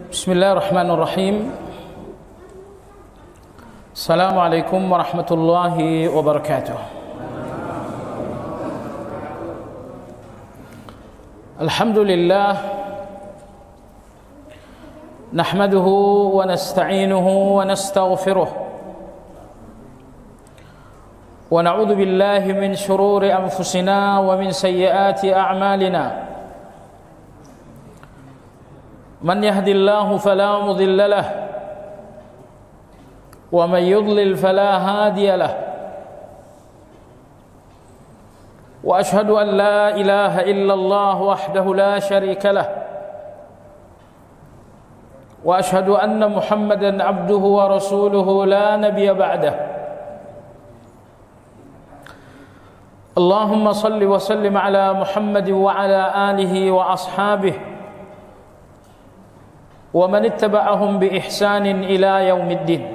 Bismillahirrahmanirrahim. Assalamualaikum warahmatullahi wabarakatuh. Alhamdulillah, nahmaduhu wa nasta'inuhu wa nastaghfiruh wa na'udzu billahi min shururi anfusina wa min sayyiati a'malina. Man yahdillahu fala mudilla lahu wa man yudlil fala hadiya lahu. Wa ashhadu an la ilaha illallah wahdahu la syarika lahu wa ashhadu anna Muhammadan abduhu wa rasuluhu la nabiyya ba'dah. Allahumma salli wa sallim ala Muhammad wa ala alihi wa ashabihi wa man ittaba'ahum bi ihsanin ila yaumiddin.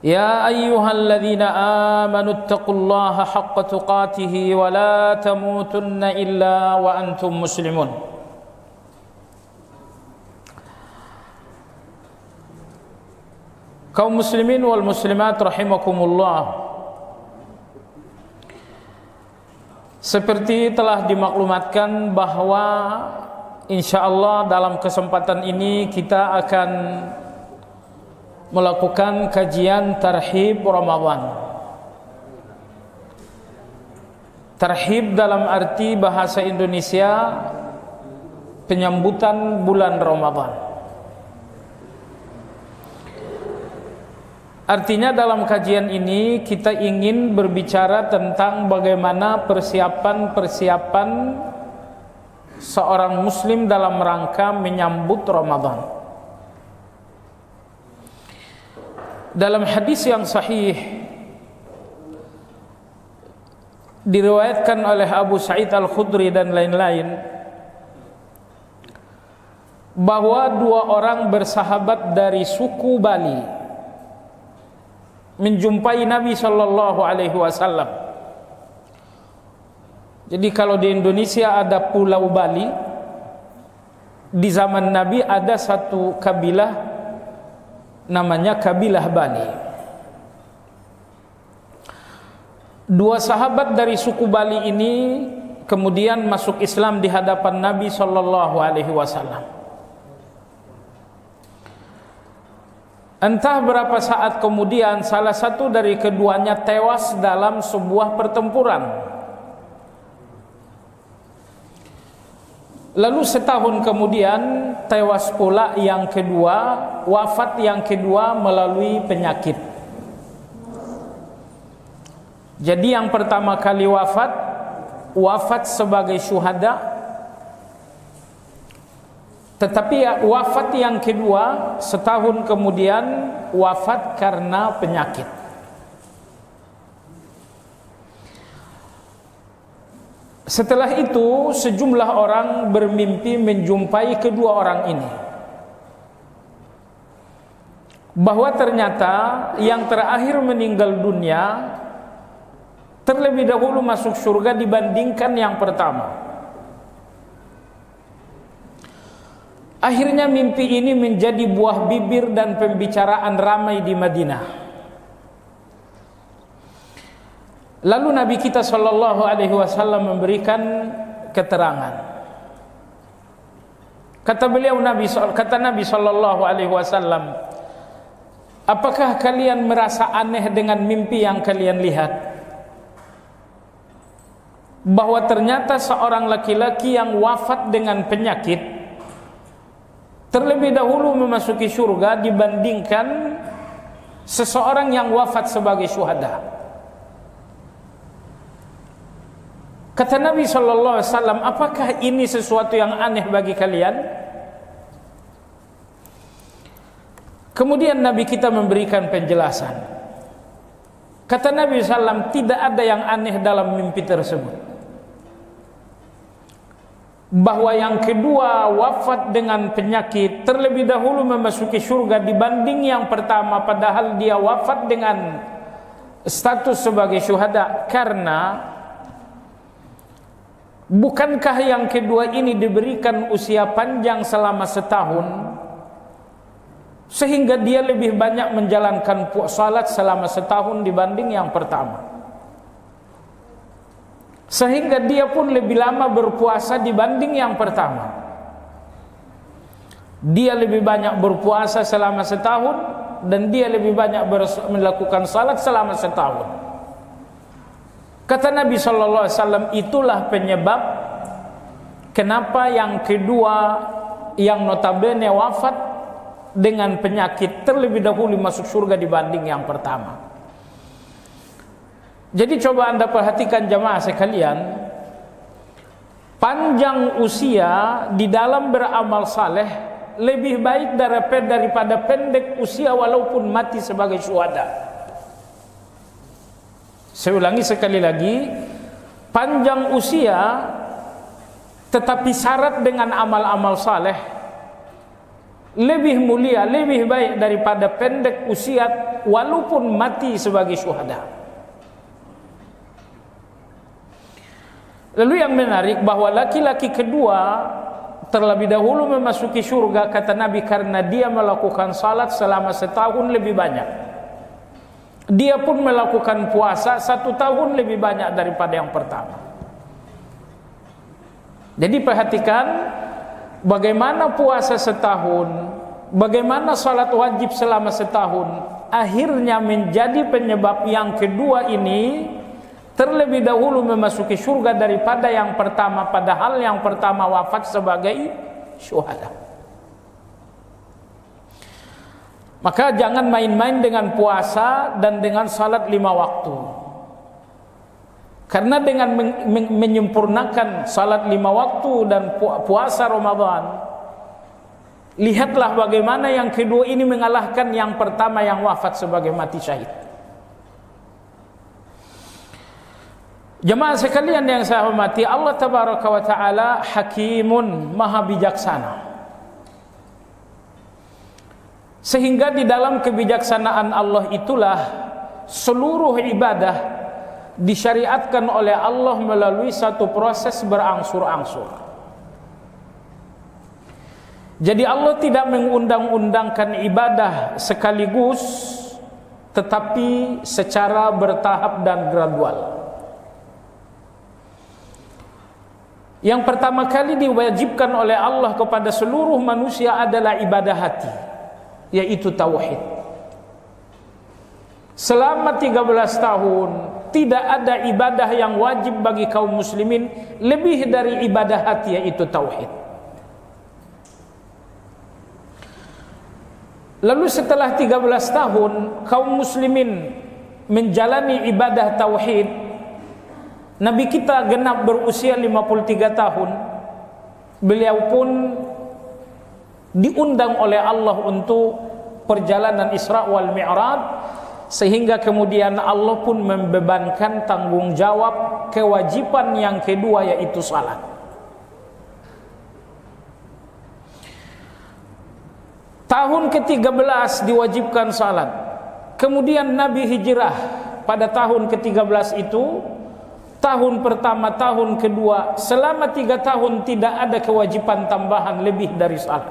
Ya ayyuhalladzina amanu ittaqullaha haqqa tuqatih wa la tamutunna illa wa antum muslimun. Kaum muslimin wal muslimat rahimakumullah, seperti telah dimaklumatkan bahwa insyaallah dalam kesempatan ini kita akan melakukan kajian tarhib Ramadan. Tarhib dalam arti bahasa Indonesia penyambutan bulan Ramadan. Artinya dalam kajian ini kita ingin berbicara tentang bagaimana persiapan-persiapan seorang muslim dalam rangka menyambut Ramadan. Dalam hadis yang sahih diriwayatkan oleh Abu Sa'id Al-Khudri dan lain-lain bahwa dua orang bersahabat dari suku Bali menjumpai Nabi Shallallahu Alaihi Wasallam. Jadi kalau di Indonesia ada Pulau Bali, di zaman Nabi ada satu kabilah namanya kabilah Bali. Dua sahabat dari suku Bali ini kemudian masuk Islam di hadapan Nabi Shallallahu Alaihi Wasallam. Entah berapa saat kemudian salah satu dari keduanya tewas dalam sebuah pertempuran. Lalu setahun kemudian tewas pula yang kedua, wafat yang kedua melalui penyakit. Jadi yang pertama kali wafat sebagai syuhada. Tetapi wafat yang kedua setahun kemudian wafat karena penyakit. Setelah itu sejumlah orang bermimpi menjumpai kedua orang ini, bahwa ternyata yang terakhir meninggal dunia terlebih dahulu masuk surga dibandingkan yang pertama. Akhirnya mimpi ini menjadi buah bibir dan pembicaraan ramai di Madinah. Lalu Nabi kita Shallallahu Alaihi Wasallam memberikan keterangan. Kata Nabi Shallallahu Alaihi Wasallam, apakah kalian merasa aneh dengan mimpi yang kalian lihat? Bahwa ternyata seorang laki-laki yang wafat dengan penyakit terlebih dahulu memasuki surga dibandingkan seseorang yang wafat sebagai syuhada. Kata Nabi Shallallahu Alaihi Wasallam, apakah ini sesuatu yang aneh bagi kalian? Kemudian Nabi kita memberikan penjelasan. Kata Nabi SAW, tidak ada yang aneh dalam mimpi tersebut. Bahwa yang kedua wafat dengan penyakit terlebih dahulu memasuki surga dibanding yang pertama, padahal dia wafat dengan status sebagai syuhada, karena Bukankah yang kedua ini diberikan usia panjang selama setahun, sehingga dia lebih banyak menjalankan salat selama setahun dibanding yang pertama, sehingga dia pun lebih lama berpuasa dibanding yang pertama. Dia lebih banyak berpuasa selama setahun, dan dia lebih banyak melakukan salat selama setahun. Kata Nabi SAW, itulah penyebab kenapa yang kedua yang notabene wafat dengan penyakit terlebih dahulu masuk surga dibanding yang pertama. Jadi coba Anda perhatikan jamaah sekalian, panjang usia di dalam beramal saleh lebih baik daripada pendek usia walaupun mati sebagai syuhada. Saya ulangi sekali lagi, panjang usia tetapi syarat dengan amal-amal saleh lebih mulia, lebih baik daripada pendek usia walaupun mati sebagai syuhada. Lalu yang menarik bahwa laki-laki kedua terlebih dahulu memasuki surga, kata Nabi, karena dia melakukan salat selama setahun lebih banyak. Dia pun melakukan puasa 1 tahun lebih banyak daripada yang pertama. Jadi perhatikan bagaimana puasa setahun, bagaimana salat wajib selama setahun, akhirnya menjadi penyebab yang kedua ini terlebih dahulu memasuki surga daripada yang pertama, padahal yang pertama wafat sebagai syuhada. Maka jangan main-main dengan puasa dan dengan salat 5 waktu. Karena dengan menyempurnakan salat 5 waktu dan puasa Ramadan, lihatlah bagaimana yang kedua ini mengalahkan yang pertama yang wafat sebagai mati syahid. Jemaah sekalian yang saya hormati, Allah Tabaraka wa Ta'ala Hakimun, Maha bijaksana. Sehingga di dalam kebijaksanaan Allah itulah seluruh ibadah disyariatkan oleh Allah melalui satu proses berangsur-angsur. Jadi Allah tidak mengundang-undangkan ibadah sekaligus, tetapi secara bertahap dan gradual. Yang pertama kali diwajibkan oleh Allah kepada seluruh manusia adalah ibadah hati, yaitu tauhid. Selama 13 tahun tidak ada ibadah yang wajib bagi kaum muslimin lebih dari ibadah hati, yaitu tauhid. Lalu setelah 13 tahun kaum muslimin menjalani ibadah tauhid, Nabi kita genap berusia 53 tahun. Beliau pun diundang oleh Allah untuk perjalanan Isra wal Mi'raj, sehingga kemudian Allah pun membebankan tanggung jawab kewajiban yang kedua, yaitu salat. Tahun ke-13 diwajibkan salat. Kemudian Nabi hijrah pada tahun ke-13 itu. Tahun pertama, tahun kedua, selama 3 tahun tidak ada kewajiban tambahan lebih dari salat.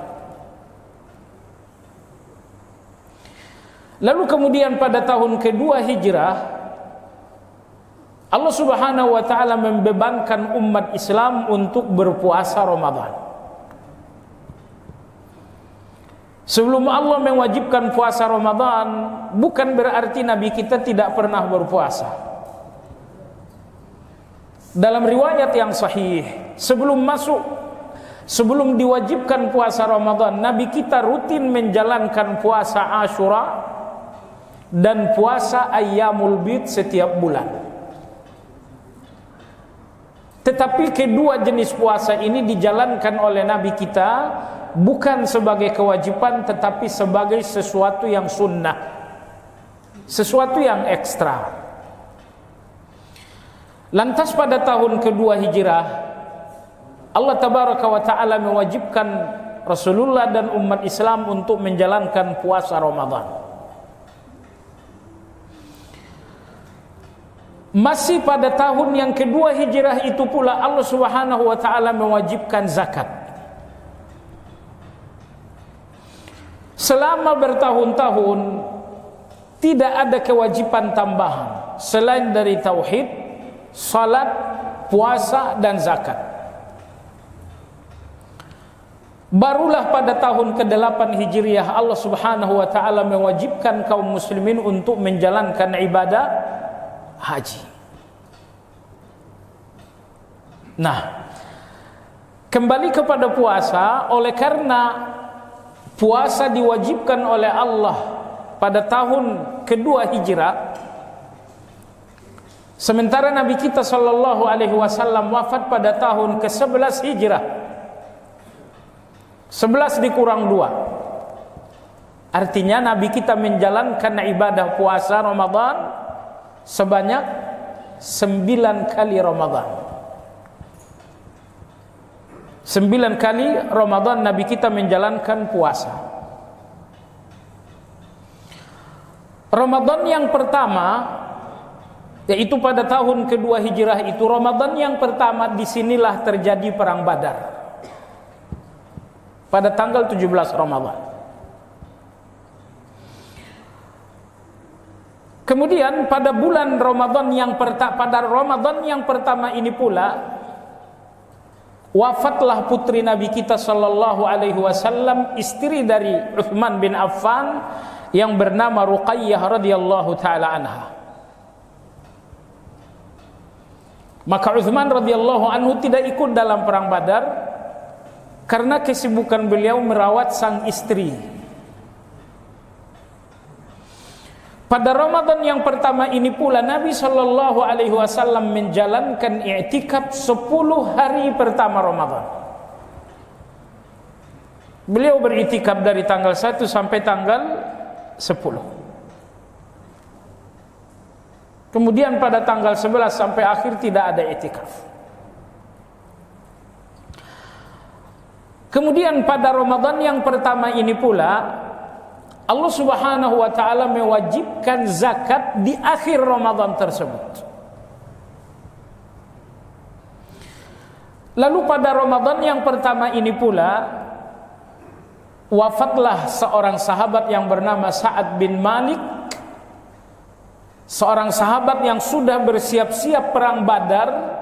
Lalu kemudian pada tahun kedua hijrah, Allah Subhanahu wa Ta'ala membebankan umat Islam untuk berpuasa Ramadan. Sebelum Allah mewajibkan puasa Ramadan, bukan berarti Nabi kita tidak pernah berpuasa. Dalam riwayat yang sahih, sebelum diwajibkan puasa Ramadan, Nabi kita rutin menjalankan puasa Ashura dan puasa Ayyamul Bid setiap bulan. Tetapi kedua jenis puasa ini dijalankan oleh Nabi kita bukan sebagai kewajiban, tetapi sebagai sesuatu yang sunnah, sesuatu yang ekstra. Lantas pada tahun kedua hijrah, Allah Tabaraka wa Ta'ala mewajibkan Rasulullah dan umat Islam untuk menjalankan puasa Ramadan. Masih pada tahun yang kedua hijrah itu pula Allah Subhanahu wa taala mewajibkan zakat. Selama bertahun-tahun tidak ada kewajiban tambahan selain dari tauhid, salat, puasa dan zakat. Barulah pada tahun ke-8 Hijriah Allah Subhanahu wa taala mewajibkan kaum muslimin untuk menjalankan ibadah haji. Nah, kembali kepada puasa, oleh karena puasa diwajibkan oleh Allah pada tahun kedua hijrah, sementara Nabi kita sallallahu alaihi wasallam wafat pada tahun ke-11 hijrah. 11 dikurang 2. Artinya Nabi kita menjalankan ibadah puasa Ramadan sebanyak 9 kali Ramadan. 9 kali Ramadan Nabi kita menjalankan puasa. Ramadan yang pertama, yaitu pada tahun kedua hijrah itu, Ramadan yang pertama disinilah terjadi perang Badar. Pada tanggal 17 Ramadan. Kemudian pada bulan Ramadan yang pertama ini pula wafatlah putri Nabi kita sallallahu alaihi wasallam, istri dari Utsman bin Affan yang bernama Ruqayyah radhiyallahu taala anha. Maka Utsman radhiyallahu anhu tidak ikut dalam perang Badar karena kesibukan beliau merawat sang istri. Pada Ramadan yang pertama ini pula Nabi sallallahu alaihi wasallam menjalankan i'tikaf 10 hari pertama Ramadan. Beliau beriktikaf dari tanggal 1 sampai tanggal 10. Kemudian pada tanggal 11 sampai akhir tidak ada i'tikaf. Kemudian pada Ramadan yang pertama ini pula Allah Subhanahu wa taala mewajibkan zakat di akhir Ramadan tersebut. Lalu pada Ramadan yang pertama ini pula wafatlah seorang sahabat yang bernama Sa'ad bin Malik, seorang sahabat yang sudah bersiap-siap perang Badar.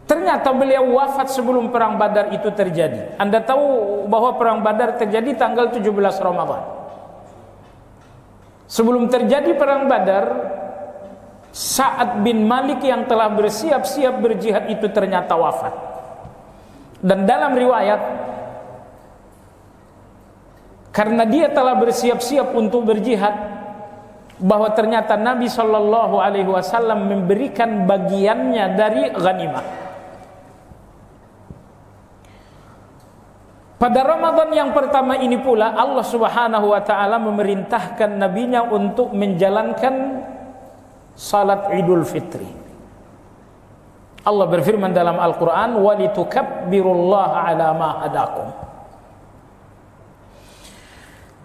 Ternyata beliau wafat sebelum perang Badar itu terjadi. Anda tahu bahwa perang Badar terjadi tanggal 17 Ramadan. Sebelum terjadi perang Badar, Sa'ad bin Malik yang telah bersiap-siap berjihad itu ternyata wafat. Dan dalam riwayat, karena dia telah bersiap-siap untuk berjihad, bahwa ternyata Nabi sallallahu alaihi wasallam memberikan bagiannya dari ghanimah. Pada Ramadan yang pertama ini pula Allah Subhanahu wa taala memerintahkan nabinya untuk menjalankan salat Idul Fitri. Allah berfirman dalam Al-Qur'an, "Walitukabbirullaha 'ala ma hadakum."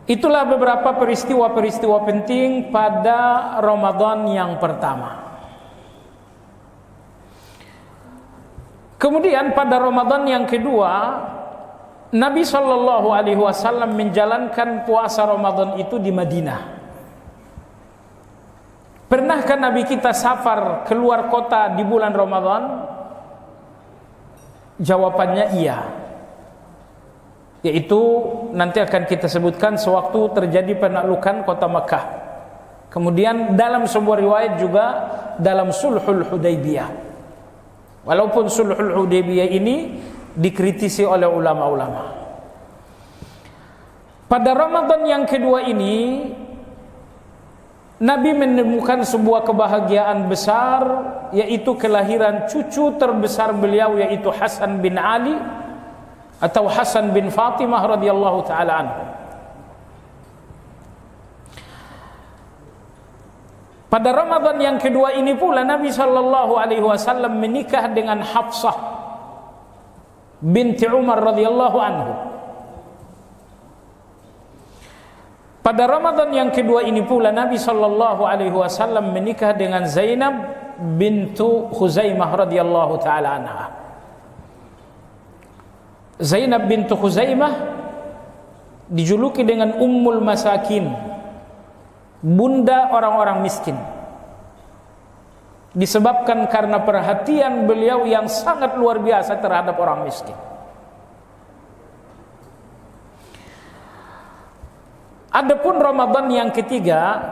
Itulah beberapa peristiwa-peristiwa penting pada Ramadan yang pertama. Kemudian pada Ramadan yang kedua, Nabi sallallahu alaihi wasallam menjalankan puasa Ramadan itu di Madinah. Pernahkah Nabi kita safar keluar kota di bulan Ramadan? Jawabannya iya. Yaitu nanti akan kita sebutkan sewaktu terjadi penaklukan kota Makkah. Kemudian dalam sebuah riwayat juga dalam Sulhul Hudaybiyah. Walaupun Sulhul Hudaybiyah ini dikritisi oleh ulama-ulama. Pada Ramadan yang kedua ini Nabi menemukan sebuah kebahagiaan besar, yaitu kelahiran cucu terbesar beliau, yaitu Hasan bin Ali atau Hasan bin Fatimah radhiyallahu taala anhu. Pada Ramadan yang kedua ini pula Nabi sallallahu alaihi wasallam menikah dengan Hafsah binti Umar radhiyallahu anhu. Pada Ramadan yang kedua ini pula Nabi sallallahu alaihi wasallam menikah dengan Zainab bintu Khuzaimah radhiyallahu taala anha. Zainab bintu Khuzaimah dijuluki dengan Ummul Masakin, bunda orang-orang miskin. Disebabkan karena perhatian beliau yang sangat luar biasa terhadap orang miskin. Adapun Ramadan yang ketiga,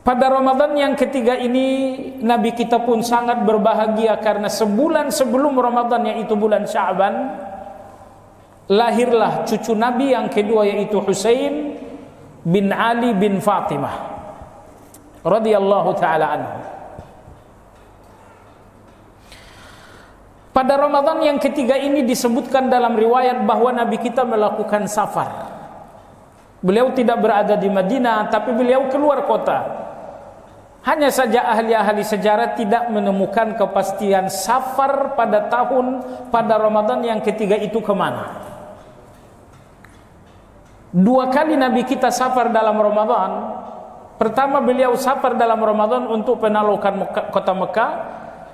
pada Ramadan yang ketiga ini Nabi kita pun sangat berbahagia karena sebulan sebelum Ramadan, yaitu bulan Sya'ban, lahirlah cucu Nabi yang kedua, yaitu Husain bin Ali bin Fatimah radhiyallahu taala anhu. Pada Ramadan yang ketiga ini disebutkan dalam riwayat bahwa Nabi kita melakukan safar. Beliau tidak berada di Madinah, tapi beliau keluar kota. Hanya saja ahli-ahli sejarah tidak menemukan kepastian safar pada Ramadan yang ketiga itu kemana. 2 kali Nabi kita safar dalam Ramadan. Pertama beliau safar dalam Ramadan untuk penaklukan kota Mekah.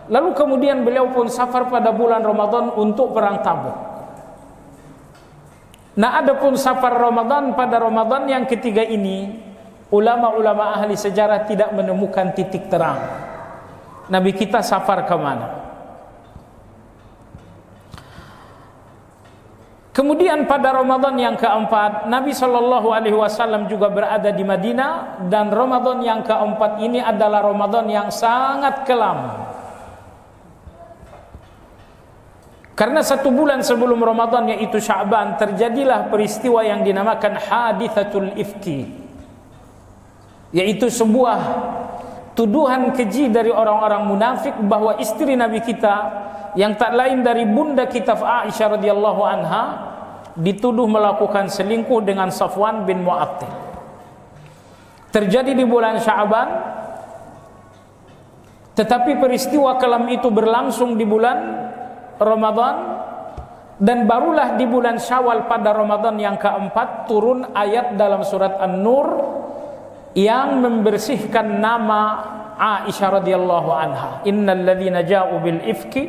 Lalu kemudian beliau pun safar pada bulan Ramadan untuk perang Tabuk. Nah, adapun safar Ramadan pada Ramadan yang ketiga ini, ulama-ulama ahli sejarah tidak menemukan titik terang Nabi kita safar ke mana. Kemudian pada Ramadan yang keempat, Nabi sallallahu alaihi wasallam juga berada di Madinah, dan Ramadan yang keempat ini adalah Ramadan yang sangat kelam. Karena 1 bulan sebelum Ramadan, yaitu Sya'ban, terjadilah peristiwa yang dinamakan Hadithatul Ifki, yaitu sebuah tuduhan keji dari orang-orang munafik bahwa istri Nabi kita yang tak lain dari bunda kita Aisyah radhiyallahu anha dituduh melakukan selingkuh dengan Safwan bin Mu'attil. Terjadi di bulan Sya'ban, tetapi peristiwa kelam itu berlangsung di bulan Ramadan, dan barulah di bulan Syawal pada Ramadan yang keempat turun ayat dalam surat An-Nur yang membersihkan nama Aisyah radhiyallahu anha. Innal ladzina ja'u bil ifki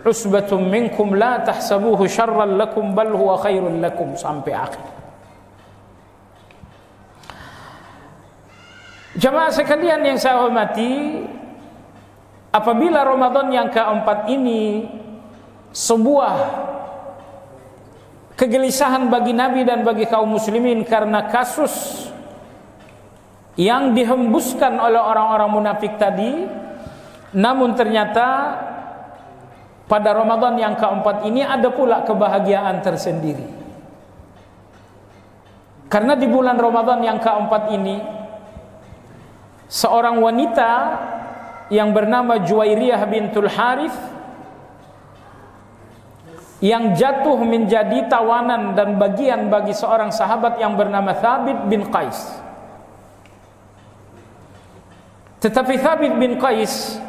usbatum minkum la tahsabuhu syarran lakum bal huwa khairul lakum, sampai akhir. Jamaah sekalian yang saya hormati, apabila Ramadan yang keempat ini sebuah kegelisahan bagi Nabi dan bagi kaum muslimin karena kasus yang dihembuskan oleh orang-orang munafik tadi, namun ternyata pada Ramadan yang keempat ini ada pula kebahagiaan tersendiri. Karena di bulan Ramadan yang keempat ini seorang wanita yang bernama Juwairiyah bintul Harith yang jatuh menjadi tawanan dan bagian bagi seorang sahabat yang bernama Thabit bin Qais. Tetapi Thabit bin Qais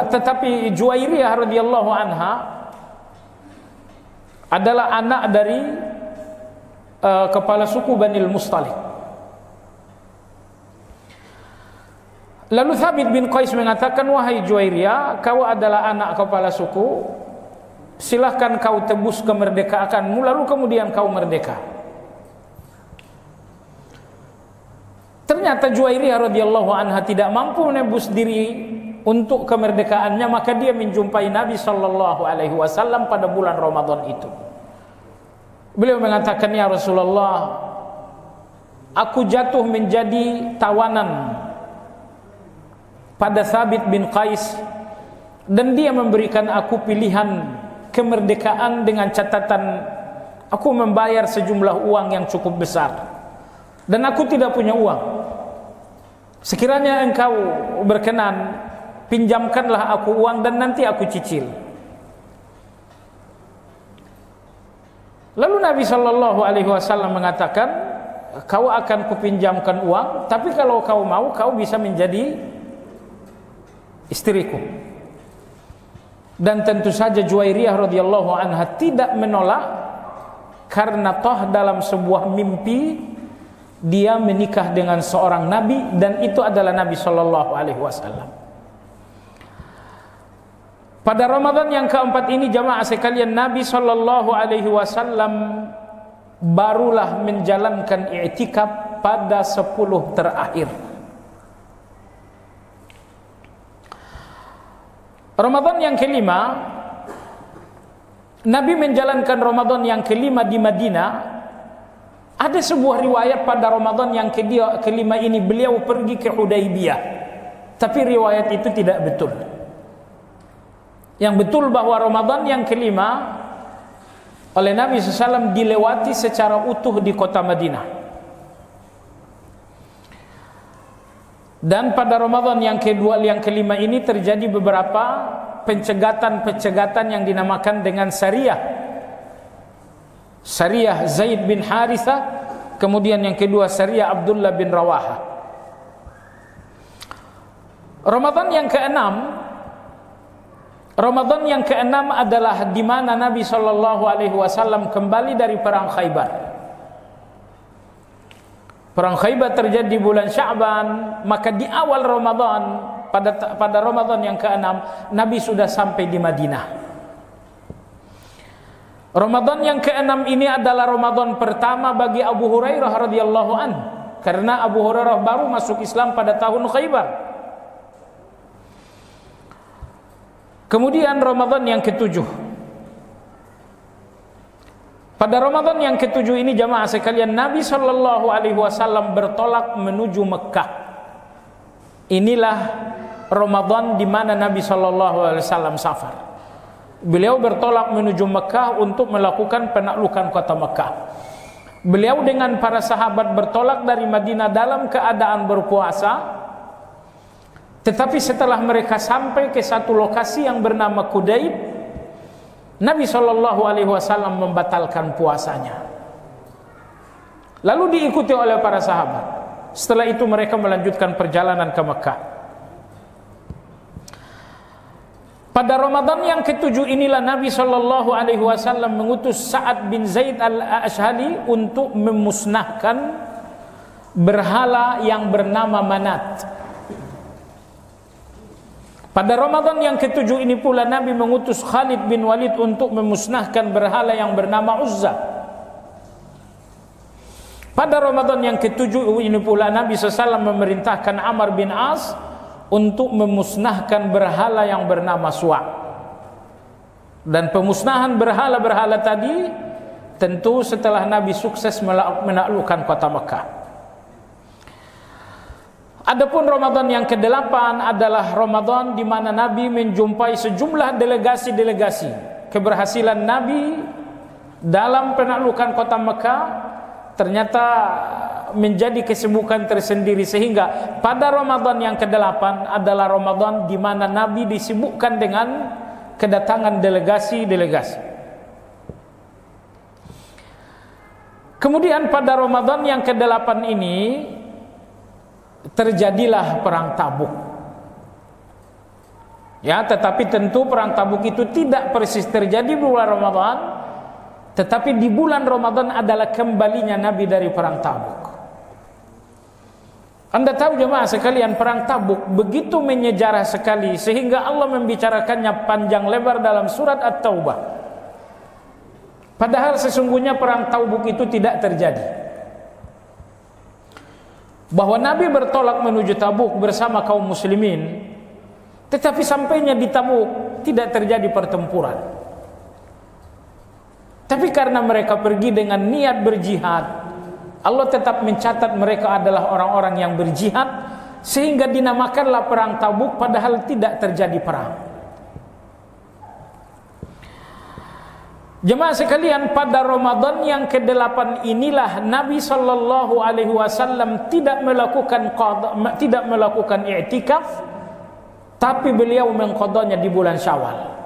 tetapi Juwairiyah radhiyallahu anha adalah anak dari kepala suku Banil Mustalik. Lalu Thabit bin Qais mengatakan, wahai Juwairiyah, kau adalah anak kepala suku, silahkan kau tebus kemerdekaanmu, lalu kemudian kau merdeka. Ternyata Juwairiyah radhiyallahu anha tidak mampu menebus diri untuk kemerdekaannya, maka dia menjumpai Nabi sallallahu alaihi wasallam pada bulan Ramadan itu. Beliau mengatakan, ya Rasulullah, aku jatuh menjadi tawanan pada Thabit bin Qais, dan dia memberikan aku pilihan kemerdekaan dengan catatan aku membayar sejumlah uang yang cukup besar, dan aku tidak punya uang. Sekiranya engkau berkenan, pinjamkanlah aku uang dan nanti aku cicil. Lalu Nabi sallallahu alaihi wasallam mengatakan, kau akan kupinjamkan uang, tapi kalau kau mau, kau bisa menjadi istriku. Dan tentu saja Juwairiyah radhiyallahu anha tidak menolak karena toh dalam sebuah mimpi dia menikah dengan seorang nabi, dan itu adalah Nabi Shallallahu Alaihi Wasallam. Pada Ramadan yang keempat ini jamaah sekalian, Nabi Shallallahu Alaihi Wasallam barulah menjalankan i'tikaf pada 10 terakhir. Ramadan yang kelima, Nabi menjalankan Ramadan yang kelima di Madinah. Ada sebuah riwayat pada Ramadan yang kelima ini beliau pergi ke Hudaybiyah, tapi riwayat itu tidak betul. Yang betul bahwa Ramadan yang kelima oleh Nabi SAW dilewati secara utuh di kota Madinah. Dan pada Ramadan yang kelima ini terjadi beberapa pencegatan yang dinamakan dengan Sariyah. Sariyah Zaid bin Harithah, kemudian yang kedua Sariyah Abdullah bin Rawaha. Ramadan yang keenam adalah di mana Nabi Shallallahu Alaihi Wasallam kembali dari perang Khaybar. Perang Khaybar terjadi di bulan Sya'ban, maka di awal Ramadan, pada Ramadan yang keenam, Nabi sudah sampai di Madinah. Ramadan yang keenam ini adalah Ramadan pertama bagi Abu Hurairah radhiyallahu anhu, karena Abu Hurairah baru masuk Islam pada tahun Khaybar. Kemudian Ramadan yang ketujuh. Pada Ramadan yang ketujuh ini jamaah sekalian, Nabi Shallallahu Alaihi Wasallam bertolak menuju Mekah. Inilah Ramadan di mana Nabi Shallallahu Alaihi Wasallam safar. Beliau bertolak menuju Mekah untuk melakukan penaklukan kota Mekah. Beliau dengan para sahabat bertolak dari Madinah dalam keadaan berpuasa. Tetapi setelah mereka sampai ke satu lokasi yang bernama Qudaib, Nabi Shallallahu Alaihi Wasallam membatalkan puasanya. Lalu diikuti oleh para sahabat. Setelah itu mereka melanjutkan perjalanan ke Mekah. Pada Ramadan yang ketujuh inilah Nabi Shallallahu Alaihi Wasallam mengutus Sa'ad bin Zaid al-Ashhali untuk memusnahkan berhala yang bernama Manat. Pada Ramadan yang ketujuh ini pula Nabi mengutus Khalid bin Walid untuk memusnahkan berhala yang bernama Uzza. Pada Ramadan yang ketujuh ini pula Nabi SAW memerintahkan Amr bin As untuk memusnahkan berhala yang bernama Suwa. Dan pemusnahan berhala-berhala tadi tentu setelah Nabi sukses menaklukkan kota Mekah. Adapun Ramadan yang ke-8 adalah Ramadan di mana Nabi menjumpai sejumlah delegasi-delegasi. Keberhasilan Nabi dalam penaklukan kota Mekah ternyata menjadi kesibukan tersendiri, sehingga pada Ramadan yang ke-8 adalah Ramadan di mana Nabi disibukkan dengan kedatangan delegasi-delegasi. Kemudian pada Ramadan yang ke-8 ini terjadilah perang Tabuk. Ya, tetapi tentu perang Tabuk itu tidak persis terjadi di bulan Ramadan, tetapi di bulan Ramadan adalah kembalinya Nabi dari perang Tabuk. Anda tahu jemaah sekalian, perang Tabuk begitu menyejarah sekali sehingga Allah membicarakannya panjang lebar dalam surat At-Taubah. Padahal sesungguhnya perang Tabuk itu tidak terjadi. Bahwa Nabi bertolak menuju Tabuk bersama kaum muslimin, tetapi sampainya di Tabuk tidak terjadi pertempuran. Tapi karena mereka pergi dengan niat berjihad, Allah tetap mencatat mereka adalah orang-orang yang berjihad, sehingga dinamakanlah perang Tabuk padahal tidak terjadi perang. Jemaah sekalian, pada Ramadan yang ke-8 inilah Nabi Shallallahu Alaihi Wasallam tidak melakukan i'tikaf, tapi beliau mengqadanya di bulan Syawal.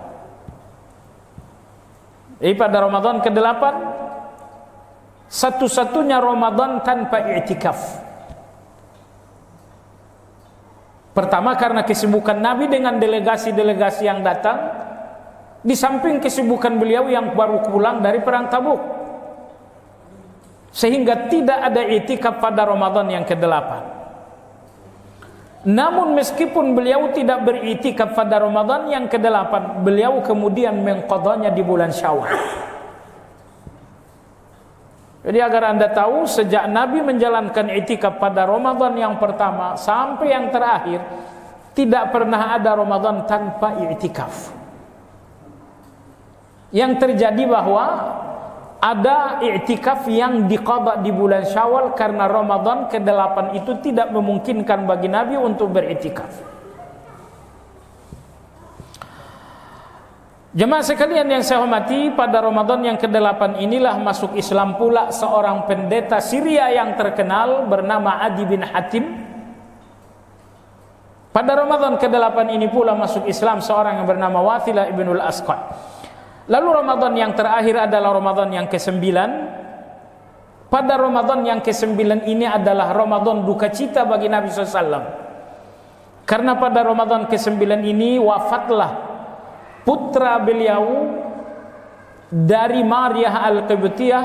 Jadi pada Ramadan ke-8 satu-satunya Ramadan tanpa i'tikaf. Pertama karena kesibukan Nabi dengan delegasi-delegasi yang datang, di samping kesibukan beliau yang baru pulang dari perang Tabuk. sehingga tidak ada i'tikaf pada Ramadan yang ke-8. Namun meskipun beliau tidak beriktikaf pada Ramadan yang ke-8, beliau kemudian mengqadanya di bulan Syawal. Jadi agar Anda tahu, sejak Nabi menjalankan i'tikaf pada Ramadan yang pertama sampai yang terakhir, tidak pernah ada Ramadan tanpa i'tikaf. Yang terjadi bahwa ada i'tikaf yang diqada di bulan Syawal karena Ramadan ke-8 itu tidak memungkinkan bagi Nabi untuk beriktikaf. Jemaah sekalian yang saya hormati, pada Ramadan yang ke-8 inilah masuk Islam pula seorang pendeta Syria yang terkenal bernama Adi bin Hatim. Pada Ramadan ke-8 ini pula masuk Islam seorang yang bernama Wathilah ibnul Asqad. Lalu Ramadan yang terakhir adalah Ramadan yang ke-9. Pada Ramadan yang ke-9 ini adalah Ramadan duka cita bagi Nabi SAW. Karena pada Ramadan ke-9 ini wafatlah putra beliau dari Maryah Al-Qibtiyah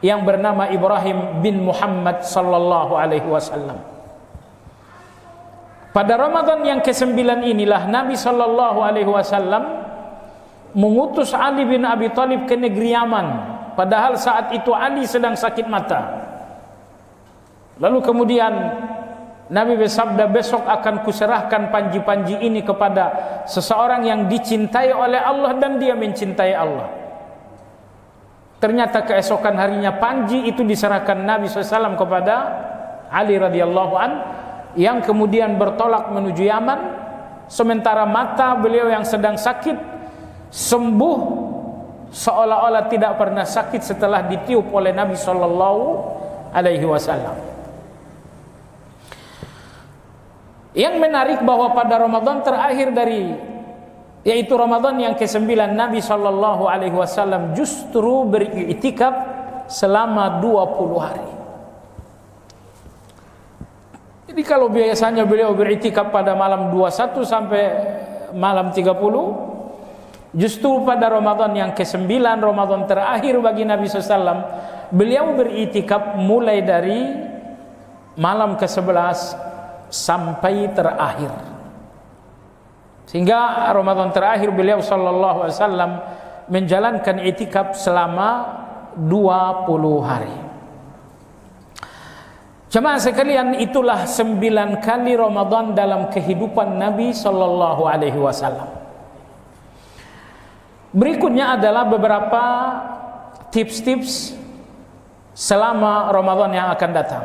yang bernama Ibrahim bin Muhammad sallallahu alaihi wasallam. Pada Ramadan yang ke-9 inilah Nabi sallallahu alaihi wasallam mengutus Ali bin Abi Thalib ke negeri Yaman, padahal saat itu Ali sedang sakit mata. Lalu kemudian Nabi bersabda, besok akan kuserahkan panji-panji ini kepada seseorang yang dicintai oleh Allah dan dia mencintai Allah. Ternyata keesokan harinya panji itu diserahkan Nabi SAW kepada Ali radhiyallahu an, yang kemudian bertolak menuju Yaman, sementara mata beliau yang sedang sakit sembuh seolah-olah tidak pernah sakit setelah ditiup oleh Nabi sallallahu alaihi wasallam. Yang menarik bahwa pada Ramadan terakhir yaitu Ramadan yang ke-9, Nabi sallallahu alaihi wasallam justru beriktikaf selama 20 hari. Jadi kalau biasanya beliau beriktikaf pada malam 21 sampai malam 30, justru pada Ramadan yang ke-9, Ramadan terakhir bagi Nabi SAW, beliau beriktikaf mulai dari malam ke-11 sampai terakhir. Sehingga Ramadan terakhir beliau sallallahu alaihi wasallam menjalankan iktikaf selama 20 hari. Jemaah sekalian, itulah 9 kali Ramadan dalam kehidupan Nabi sallallahu alaihi wasallam. Berikutnya adalah beberapa tips-tips selama Ramadan yang akan datang.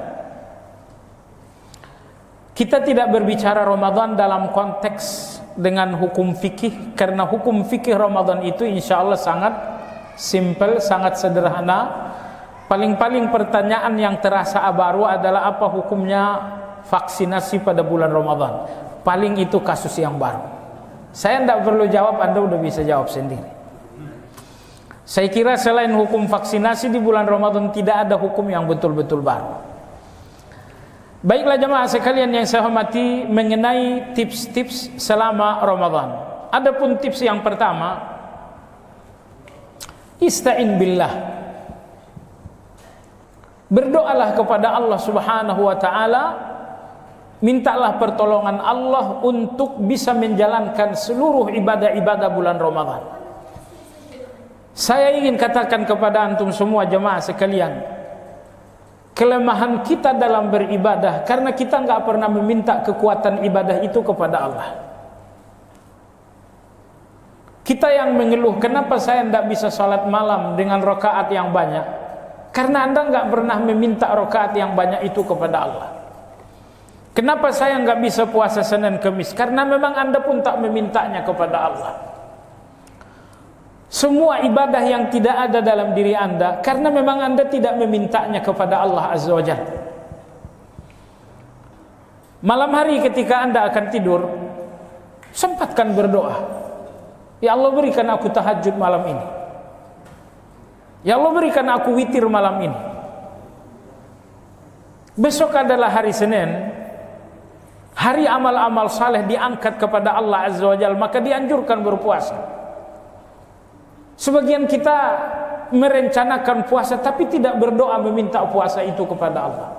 Kita tidak berbicara Ramadan dalam konteks dengan hukum fikih, karena hukum fikih Ramadan itu insya Allah sangat simple, sangat sederhana. Paling-paling pertanyaan yang terasa baru adalah apa hukumnya vaksinasi pada bulan Ramadan. Paling itu kasus yang baru. Saya tidak perlu jawab, Anda udah bisa jawab sendiri. Saya kira selain hukum vaksinasi di bulan Ramadan tidak ada hukum yang betul-betul baru. Baiklah jemaah sekalian yang saya hormati, mengenai tips-tips selama Ramadan. Adapun tips yang pertama, ista'in billah. Berdoalah kepada Allah Subhanahu wa taala, mintalah pertolongan Allah untuk bisa menjalankan seluruh ibadah-ibadah bulan Ramadan. Saya ingin katakan kepada antum semua jemaah sekalian, kelemahan kita dalam beribadah karena kita enggak pernah meminta kekuatan ibadah itu kepada Allah. Kita yang mengeluh, kenapa saya tidak bisa salat malam dengan rakaat yang banyak? Karena Anda enggak pernah meminta rakaat yang banyak itu kepada Allah. Kenapa saya enggak bisa puasa Senin Kamis? Karena memang Anda pun tak memintanya kepada Allah. Semua ibadah yang tidak ada dalam diri Anda karena memang Anda tidak memintanya kepada Allah Azza wa Jalla. Malam hari ketika Anda akan tidur, sempatkan berdoa. Ya Allah, berikan aku tahajud malam ini. Ya Allah, berikan aku witir malam ini. Besok adalah hari Senin, hari amal-amal saleh diangkat kepada Allah Azza wa Jalla, maka dianjurkan berpuasa. Sebagian kita merencanakan puasa tapi tidak berdoa meminta puasa itu kepada Allah?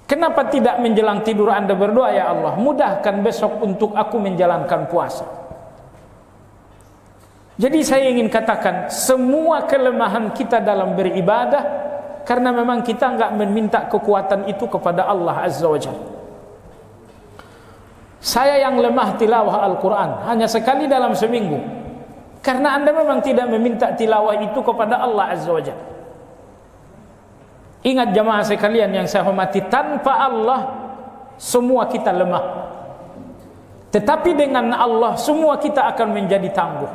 Kenapa tidak menjelang tidur Anda berdoa, ya Allah, mudahkan besok untuk aku menjalankan puasa? Jadi saya ingin katakan, semua kelemahan kita dalam beribadah karena memang kita enggak meminta kekuatan itu kepada Allah Azza wa Jalla. Saya yang lemah tilawah Al-Quran hanya sekali dalam seminggu, karena Anda memang tidak meminta tilawah itu kepada Allah Azza wa Jalla. Ingat jamaah sekalian yang saya hormati, tanpa Allah semua kita lemah, tetapi dengan Allah semua kita akan menjadi tangguh.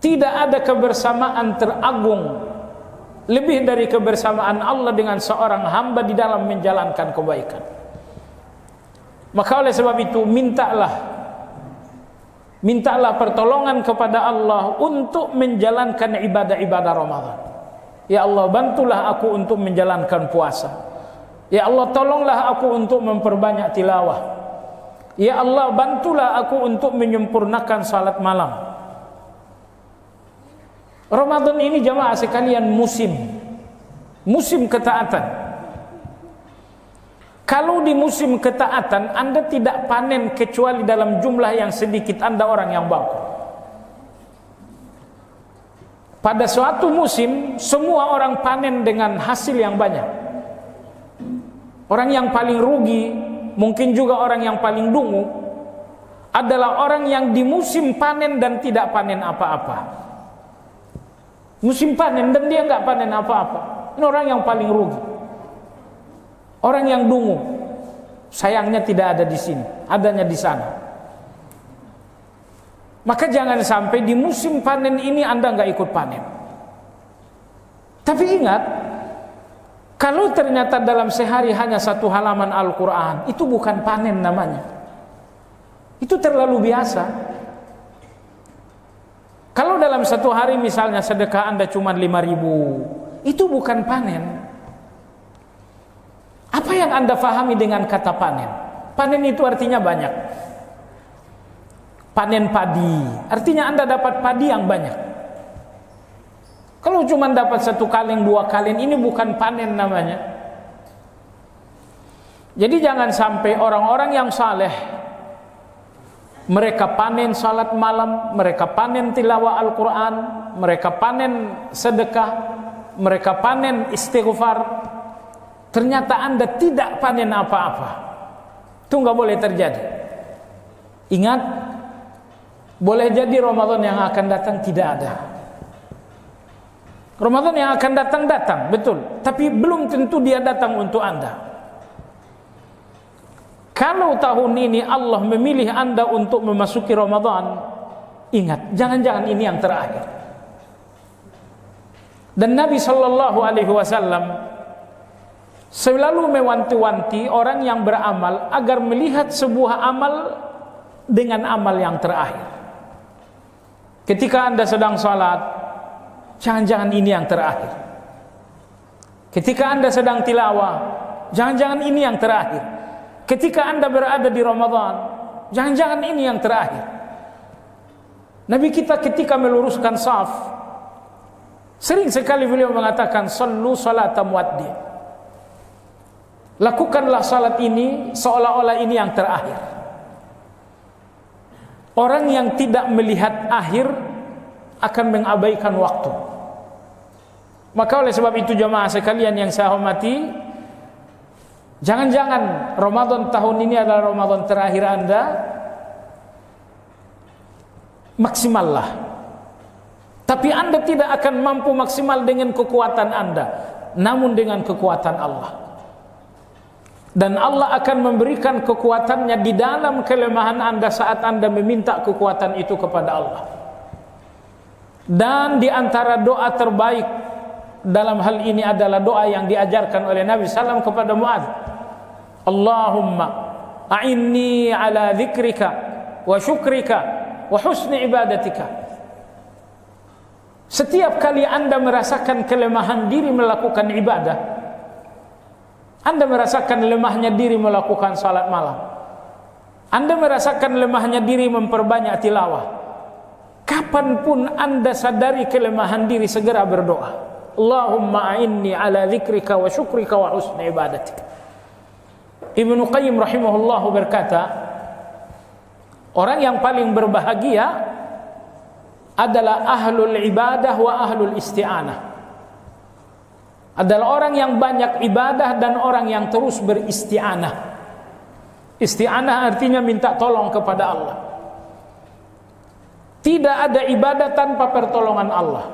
Tidak ada kebersamaan teragung lebih dari kebersamaan Allah dengan seorang hamba di dalam menjalankan kebaikan. Maka oleh sebab itu mintalah pertolongan kepada Allah untuk menjalankan ibadah-ibadah Ramadan. Ya Allah, bantulah aku untuk menjalankan puasa. Ya Allah, tolonglah aku untuk memperbanyak tilawah. Ya Allah, bantulah aku untuk menyempurnakan salat malam. Ramadan ini jamaah sekalian musim ketaatan. Kalau di musim ketaatan Anda tidak panen kecuali dalam jumlah yang sedikit, Anda orang yang bangkrut. Pada suatu musim semua orang panen dengan hasil yang banyak. Orang yang paling rugi, mungkin juga orang yang paling dungu, adalah orang yang di musim panen dan tidak panen apa-apa. Musim panen dan dia enggak panen apa-apa, ini orang yang paling rugi. Orang yang dungu, sayangnya tidak ada di sini, adanya di sana. Maka jangan sampai di musim panen ini Anda enggak ikut panen. Tapi ingat, kalau ternyata dalam sehari hanya 1 halaman Al-Quran, itu bukan panen namanya. Itu terlalu biasa. Kalau dalam 1 hari misalnya sedekah Anda cuma 5.000, itu bukan panen. Apa yang Anda fahami dengan kata panen? Panen itu artinya banyak. Panen padi, artinya Anda dapat padi yang banyak. Kalau cuma dapat 1 kaleng, 2 kaleng, ini bukan panen namanya. Jadi jangan sampai orang-orang yang saleh, mereka panen salat malam, mereka panen tilawah Al-Quran, mereka panen sedekah, mereka panen istighfar, ternyata Anda tidak panen apa-apa. Itu nggak boleh terjadi. Ingat, boleh jadi Ramadan yang akan datang tidak ada. Ramadan yang akan datang, betul, tapi belum tentu dia datang untuk Anda. Kalau tahun ini Allah memilih Anda untuk memasuki Ramadan, ingat, jangan-jangan ini yang terakhir. Dan Nabi SAW selalu mewanti-wanti orang yang beramal agar melihat sebuah amal dengan amal yang terakhir. Ketika Anda sedang salat, jangan-jangan ini yang terakhir. Ketika Anda sedang tilawah, jangan-jangan ini yang terakhir. Ketika Anda berada di Ramadan, jangan-jangan ini yang terakhir. Nabi kita ketika meluruskan saf, sering sekali beliau mengatakan, sallu salata muaddi. Lakukanlah salat ini seolah-olah ini yang terakhir. Orang yang tidak melihat akhir akan mengabaikan waktu. Maka oleh sebab itu jamaah sekalian yang saya hormati, jangan-jangan Ramadan tahun ini adalah Ramadan terakhir Anda. Maksimallah. Tapi Anda tidak akan mampu maksimal dengan kekuatan Anda, namun dengan kekuatan Allah. Dan Allah akan memberikan kekuatannya di dalam kelemahan Anda saat Anda meminta kekuatan itu kepada Allah. Dan di antara doa terbaik dalam hal ini adalah doa yang diajarkan oleh Nabi SAW kepada Muadz. Allahumma a'inni ala dzikrika wa syukrika wa husni ibadatika. Setiap kali Anda merasakan kelemahan diri melakukan ibadah, Anda merasakan lemahnya diri melakukan salat malam, Anda merasakan lemahnya diri memperbanyak tilawah, kapanpun anda sadari kelemahan diri, segera berdoa. Allahumma a'inni ala dzikrika wa syukrika wa husni ibadatika. Ibnu Qayyim rahimahullah berkata, orang yang paling berbahagia adalah ahlul ibadah wa ahlul isti'anah. Adalah orang yang banyak ibadah dan orang yang terus beristi'anah. Isti'anah artinya minta tolong kepada Allah. Tidak ada ibadah tanpa pertolongan Allah.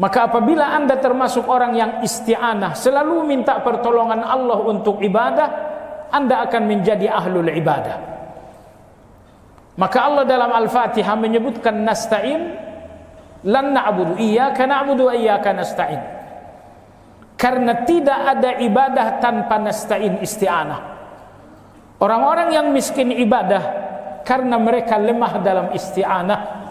Maka apabila anda termasuk orang yang isti'anah, selalu minta pertolongan Allah untuk ibadah, anda akan menjadi ahlul ibadah. Maka Allah dalam Al-Fatihah menyebutkan nasta'in, lan na'budu, iyyaka na'budu wa iyyaka nasta'in. Karena tidak ada ibadah tanpa nasta'in, isti'anah. Orang-orang yang miskin ibadah karena mereka lemah dalam isti'anah.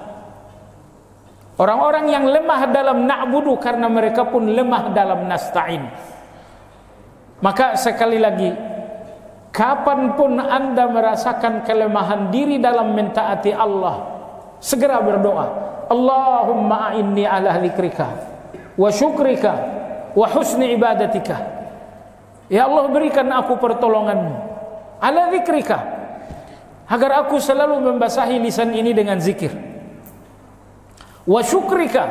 Orang-orang yang lemah dalam na'budu karena mereka pun lemah dalam nasta'in. Maka sekali lagi, kapanpun anda merasakan kelemahan diri dalam mentaati Allah, segera berdoa. Allahumma a'inni ala dzikrika wa syukrika wa husni ibadatika. Ya Allah, berikan aku pertolonganmu ala dzikrika, agar aku selalu membasahi lisan ini dengan zikir. Wa syukrika,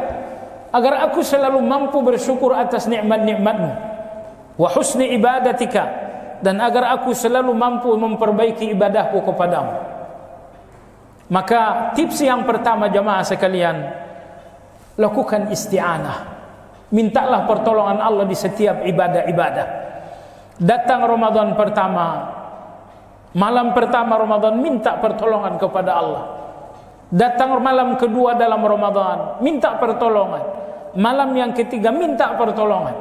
agar aku selalu mampu bersyukur atas nikmat-nikmatmu. Wa husni ibadatika, dan agar aku selalu mampu memperbaiki ibadahku kepadamu. Maka tips yang pertama jamaah sekalian, lakukan isti'anah. Mintalah pertolongan Allah di setiap ibadah-ibadah. Datang Ramadan pertama, malam pertama Ramadan, minta pertolongan kepada Allah. Datang malam kedua dalam Ramadan, minta pertolongan. Malam yang ketiga, minta pertolongan.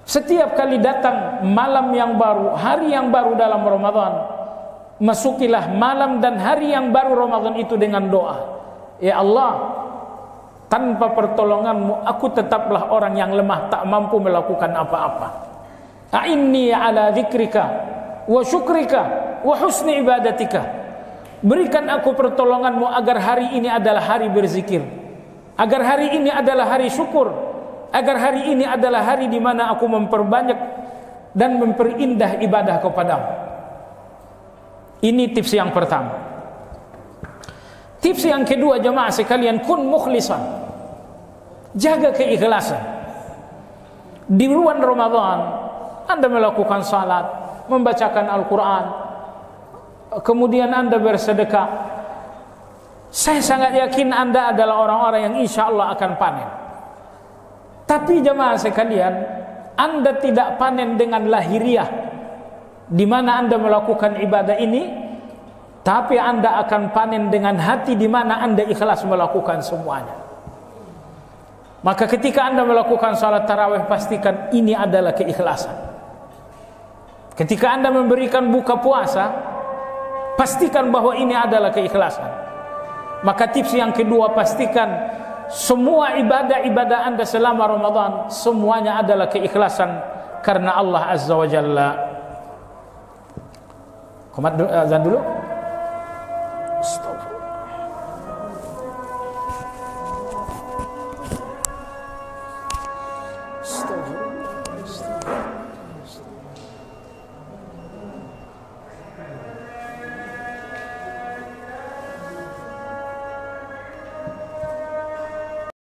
Setiap kali datang malam yang baru, hari yang baru dalam Ramadan, masukilah malam dan hari yang baru Ramadan itu dengan doa. Ya Allah, tanpa pertolonganmu aku tetaplah orang yang lemah, tak mampu melakukan apa-apa. A'inni ala dzikrika wa syukrika wa husni ibadatika. Berikan aku pertolonganmu agar hari ini adalah hari berzikir, agar hari ini adalah hari syukur, agar hari ini adalah hari di mana aku memperbanyak dan memperindah ibadah kepadamu. Ini tips yang pertama. Tips yang kedua jemaah sekalian, kun mukhlisan. Jaga keikhlasan. Di bulan Ramadan anda melakukan salat, membacakan Al-Quran, kemudian anda bersedekah. Saya sangat yakin anda adalah orang-orang yang insya Allah akan panen. Tapi jemaah sekalian, anda tidak panen dengan lahiriah, di mana anda melakukan ibadah ini, tapi anda akan panen dengan hati, di mana anda ikhlas melakukan semuanya. Maka ketika anda melakukan salat tarawih, pastikan ini adalah keikhlasan. Ketika anda memberikan buka puasa, pastikan bahwa ini adalah keikhlasan. Maka tips yang kedua, pastikan semua ibadah-ibadah anda selama Ramadan semuanya adalah keikhlasan karena Allah Azza wa Jalla. Komat azan dulu. Stop.